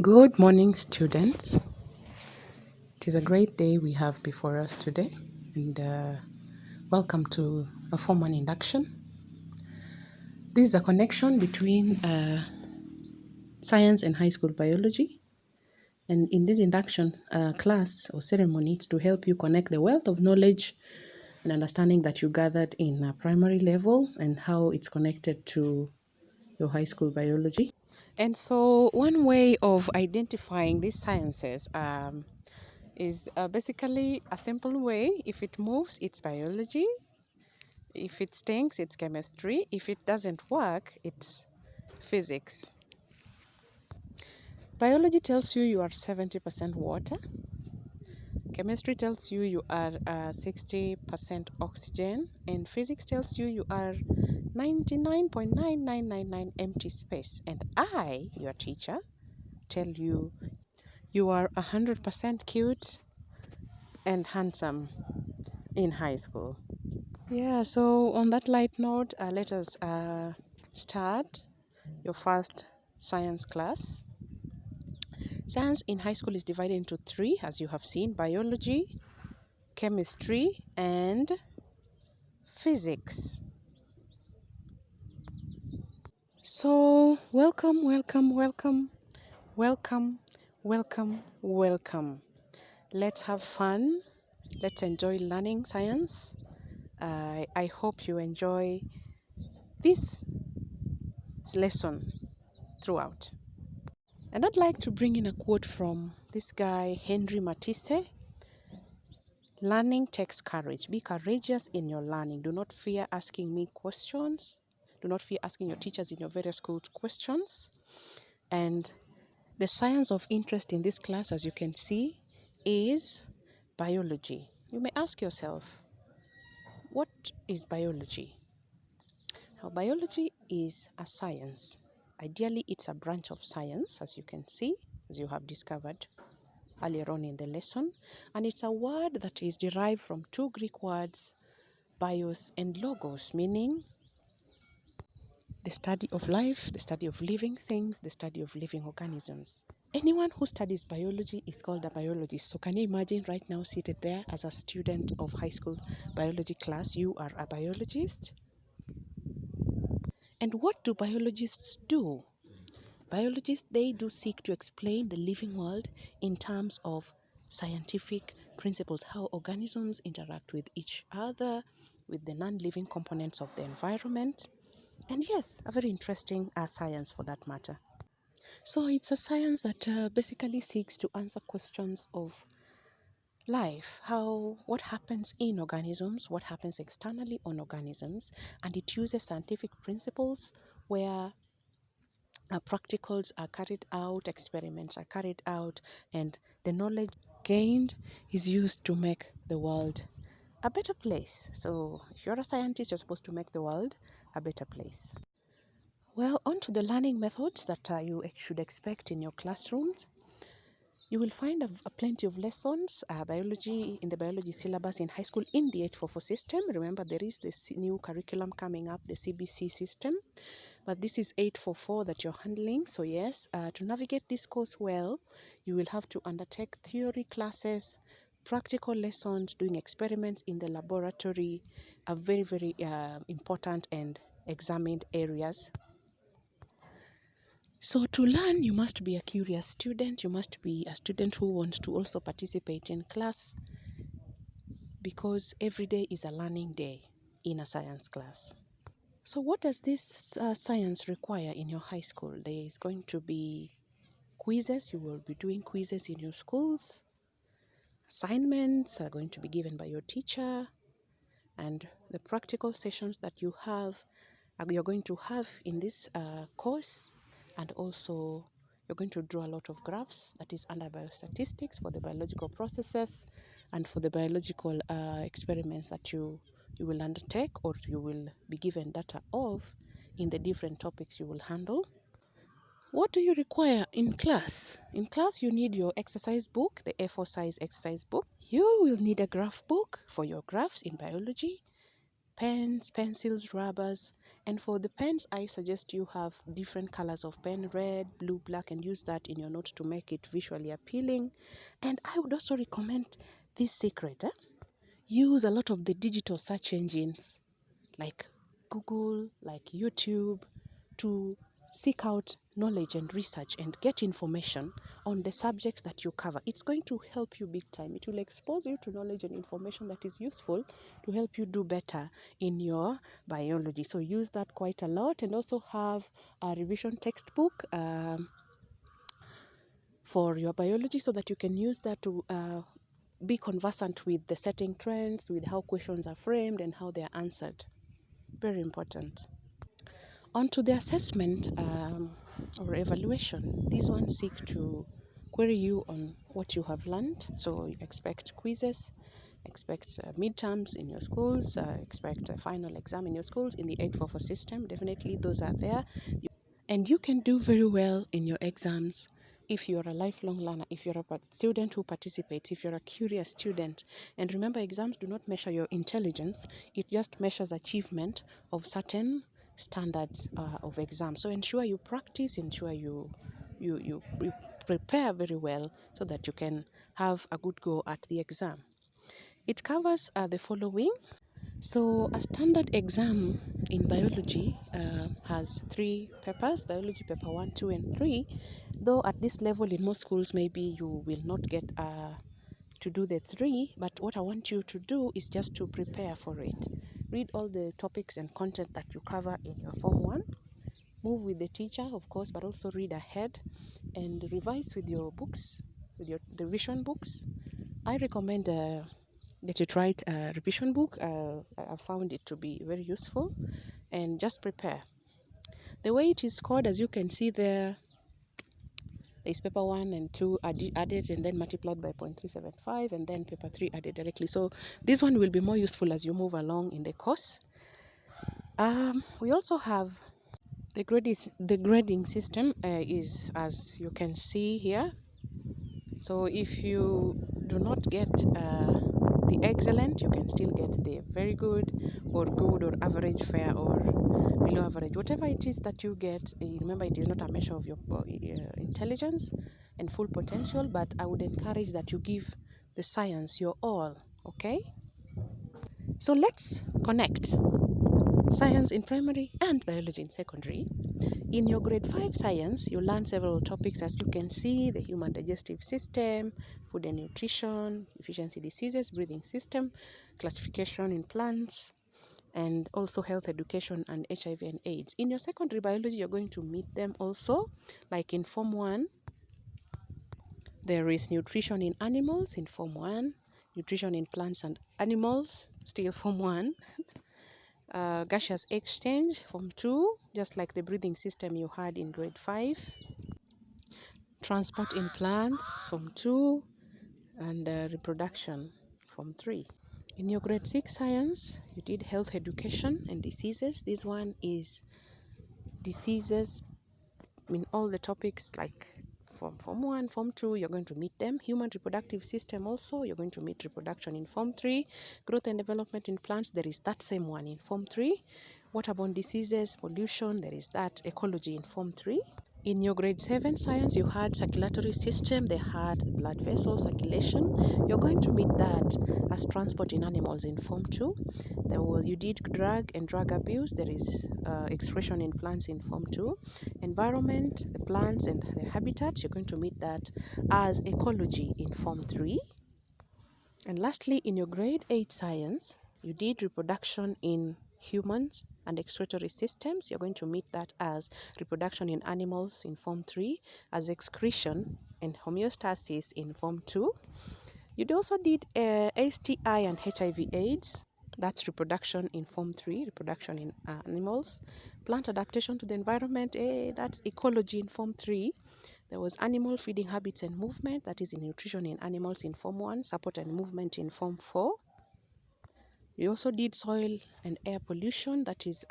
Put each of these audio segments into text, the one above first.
Good morning, students. It is a great day we have before us today, and welcome to a formal induction. This is a connection between science and high school biology. And in this induction class or ceremony, it's to help you connect the wealth of knowledge and understanding that you gathered in a primary level and how it's connected to your high school biology. And so, one way of identifying these sciences is basically a simple way. If it moves, it's biology. If it stinks, it's chemistry. If it doesn't work, it's physics. Biology tells you you are 70% water. Chemistry tells you you are 60% oxygen. And physics tells you you are 99.9999 empty space. And I, your teacher, tell you you are 100% cute and handsome in high school. Yeah, so on that light note, let us start your first science class. Science in high school is divided into three, as you have seen: biology, chemistry, and physics. So, welcome, welcome, welcome, welcome, welcome, welcome. Let's have fun. Let's enjoy learning science. I hope you enjoy this lesson throughout. And I'd like to bring in a quote from this guy, Henry Matisse. Learning takes courage. Be courageous in your learning. Do not fear asking me questions. Do not fear asking your teachers in your various schools questions. And the science of interest in this class, as you can see, is biology. You may ask yourself, what is biology? Now, biology is a science. Ideally, it's a branch of science, as you can see, as you have discovered earlier on in the lesson. And it's a word that is derived from two Greek words, bios and logos, meaning the study of life, the study of living things, the study of living organisms. Anyone who studies biology is called a biologist. So can you imagine right now seated there as a student of high school biology class, you are a biologist? And what do biologists do? Biologists, they do seek to explain the living world in terms of scientific principles, how organisms interact with each other, with the non-living components of the environment. And yes, a very interesting science for that matter. So it's a science that basically seeks to answer questions of life, what happens in organisms, what happens externally on organisms, and it uses scientific principles where practicals are carried out, experiments are carried out, and the knowledge gained is used to make the world a better place. So if you're a scientist, you're supposed to make the world a better place. Well, on to the learning methods that you should expect in your classrooms. You will find a plenty of lessons, biology in the biology syllabus in high school in the 844 system. Remember, there is this new curriculum coming up, the CBC system. But this is 844 that you're handling. So yes, to navigate this course well, you will have to undertake theory classes, practical lessons, doing experiments in the laboratory, are very, very important and examined areas. So to learn, you must be a curious student. You must be a student who wants to also participate in class, because every day is a learning day in a science class. So what does this science require in your high school? There is going to be quizzes. You will be doing quizzes in your schools. Assignments are going to be given by your teacher. And the practical sessions that you're going to have in this course. And also, you're going to draw a lot of graphs, that is under biostatistics, for the biological processes and for the biological experiments that you will undertake, or you will be given data of in the different topics you will handle. What do you require in class? In class, you need your exercise book, the A4 size exercise book. You will need a graph book for your graphs in biology, pens, pencils, rubbers. And for the pens, I suggest you have different colors of pen, red, blue, black, and use that in your notes to make it visually appealing. And I would also recommend this secret. Use a lot of the digital search engines like Google, like YouTube, to seek out knowledge and research and get information on the subjects that you cover. It's going to help you big time. It will expose you to knowledge and information that is useful to help you do better in your biology. So use that quite a lot, and also have a revision textbook for your biology so that you can use that to be conversant with the setting trends, with how questions are framed and how they are answered. Very important. On to the assessment or evaluation. These ones seek to query you on what you have learned. So you expect quizzes, expect midterms in your schools, expect a final exam in your schools in the 844 system. Definitely those are there. And you can do very well in your exams if you're a lifelong learner, if you're a student who participates, if you're a curious student. And remember, exams do not measure your intelligence, it just measures achievement of certain standards of exam. So ensure you practice, ensure you prepare very well so that you can have a good go at the exam. It covers the following. So a standard exam in biology has 3 papers: biology paper 1, 2, and 3. Though at this level in most schools, maybe you will not get to do the 3, but what I want you to do is just to prepare for it. Read all the topics and content that you cover in your Form 1. Move with the teacher, of course, but also read ahead and revise with your books, with the revision books. I recommend that you try a revision book. I found it to be very useful, and just prepare. The way it is scored, as you can see there is paper 1 and 2 added and then multiplied by 0.375, and then paper 3 added directly. So this one will be more useful as you move along in the course. We also have the grading system is as you can see here. So if you do not get the excellent, you can still get the very good or average, fair, or below average. Whatever it is that you get, remember, it is not a measure of your intelligence and full potential, but I would encourage that you give the science your all, okay? So let's connect science in primary and biology in secondary. In your grade 5 science, you learn several topics, as you can see: the human digestive system, food and nutrition, efficiency diseases, breathing system, classification in plants, and also health education and HIV and AIDS. In your secondary biology, you're going to meet them also, like in Form 1, there is nutrition in animals in Form 1, nutrition in plants and animals, still Form 1. Gaseous exchange, Form 2, just like the breathing system you had in grade 5. Transport in plants, Form 2, and reproduction, Form 3. In your grade 6 science, you did health education and diseases. This one is diseases in all the topics, like from Form 1, Form 2, you're going to meet them. Human reproductive system also, you're going to meet reproduction in Form 3. Growth and development in plants, there is that same one in Form 3. Waterborne diseases, pollution, there is that. Ecology in Form 3. In your grade 7 science, you had circulatory system, they had blood vessel circulation. You're going to meet that as transport in animals in Form 2. You did drug and drug abuse, there is excretion in plants in Form 2. Environment, the plants and the habitat, you're going to meet that as ecology in Form 3. And lastly, in your grade 8 science, you did reproduction in humans and excretory systems. You're going to meet that as reproduction in animals in Form 3, as excretion and homeostasis in Form 2. You also did STI and HIV AIDS. That's reproduction in Form 3, reproduction in animals. Plant adaptation to the environment, that's ecology in Form 3. There was animal feeding habits and movement, that is in nutrition in animals in Form 1, support and movement in Form 4. You also did soil and air pollution, that is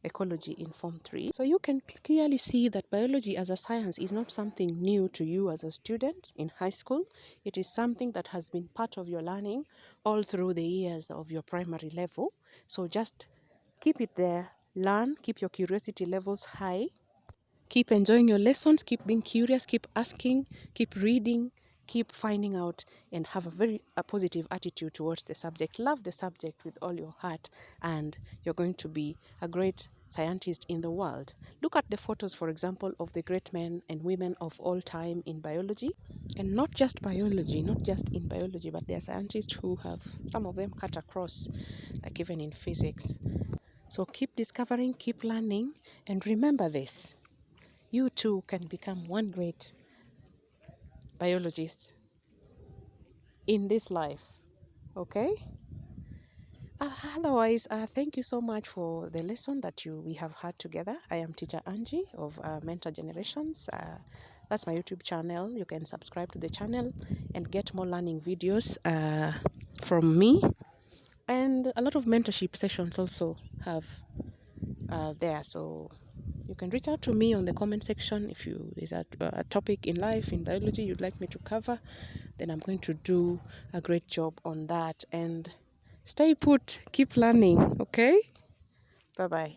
ecology in Form 3. So you can clearly see that biology as a science is not something new to you as a student in high school. It is something that has been part of your learning all through the years of your primary level. So just keep it there, learn, keep your curiosity levels high, keep enjoying your lessons, keep being curious, keep asking, keep reading, keep finding out, and have a positive attitude towards the subject. Love the subject with all your heart, and you're going to be a great scientist in the world. Look at the photos, for example, of the great men and women of all time in biology. And not just biology, not just in biology, but there are scientists who have, some of them cut across, like even in physics. So keep discovering, keep learning, and remember this. You too can become one great biologist in this life, okay? Otherwise, thank you so much for the lesson that we have had together. I am Teacher Angie of Mentor Generations. That's my YouTube channel. You can subscribe to the channel and get more learning videos from me. And a lot of mentorship sessions also have there. So you can reach out to me on the comment section if there's a topic in life, in biology you'd like me to cover. Then I'm going to do a great job on that. And stay put, keep learning, okay? Bye-bye.